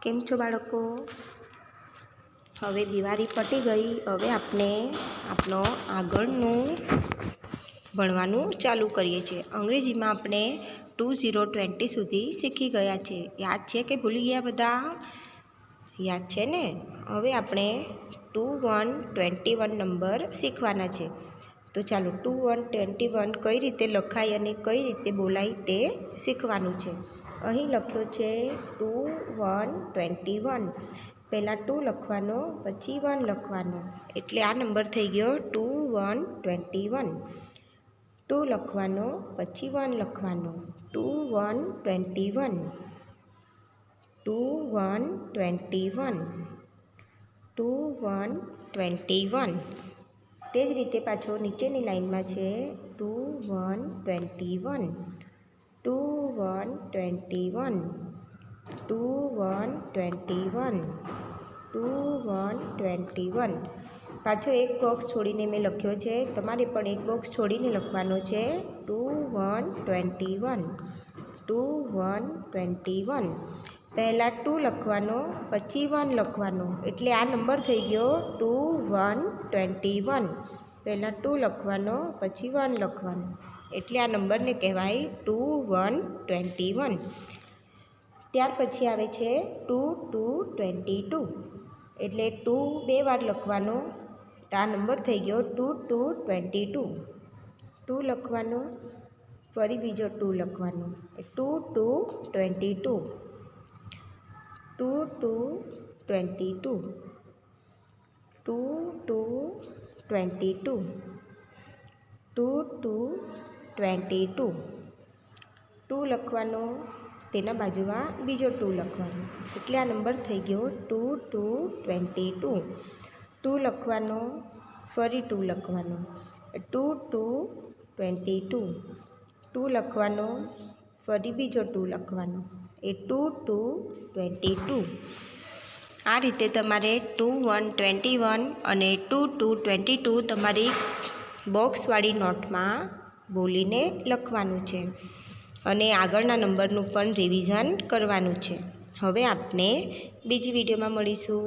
કેમ છો બાળકો? હવે દિવાળી પતી ગઈ. હવે આપણે આપણો આગળનું ભણવાનું ચાલુ કરીએ છીએ. અંગ્રેજીમાં આપણે 2020 સુધી શીખી ગયા છે. યાદ છે કે ભૂલી ગયા બધા? યાદ છે ને? હવે આપણે 2121 નંબર શીખવાના છે. તો ચાલો 2121 કઈ રીતે લખાય અને કઈ રીતે બોલાય તે શીખવાનું છે. અહીં લખ્યો છે 2121. પહેલાં 2 લખવાનો, પછી 1 લખવાનો, એટલે આ નંબર થઈ ગયો 2121. 2 લખવાનો, પછી 1 લખવાનો, 2121. 2121. 2121. તે જ રીતે પાછો નીચેની લાઈનમાં છે 2121. 2121. 2121. 2121. પાછો એક બોક્સ છોડીને મેં લખ્યો છે, તમારે પણ એક બોક્સ છોડીને લખવાનો છે 2121. 2121. પહેલાં 2 લખવાનો, પછી 1 લખવાનો, એટલે આ નંબર થઈ ગયો 2121. પહેલાં 2 લખવાનો, પછી 1 લખવાનો, એટલે આ નંબરને કહેવાય 2121. ત્યાર પછી આવે છે 2222. એટલે 2 2 વાર લખવાનો, તો આ નંબર થઈ ગયો 2222. 2 લખવાનો, ફરી બીજો 2 લખવાનો, 2222. 2222. 2222. 2222. 2 લખવાનો, તેના બાજુમાં બીજો 2 લખવાનો, એટલે આ નંબર થઈ ગયો 2222. 2 લખવાનો, ફરી 2 લખવાનો, 2222. 2 લખવાનો, ફરી બીજો 2 લખવાનો, એ 2222. આ રીતે તમારે 2121 અને 2222 તમારી બોક્સવાળી નોટમાં બોલીને લખવાનું છે અને આગળના નંબરનું પણ રિવિઝન કરવાનું છે. હવે આપણે બીજી વિડીયોમાં મળીશું.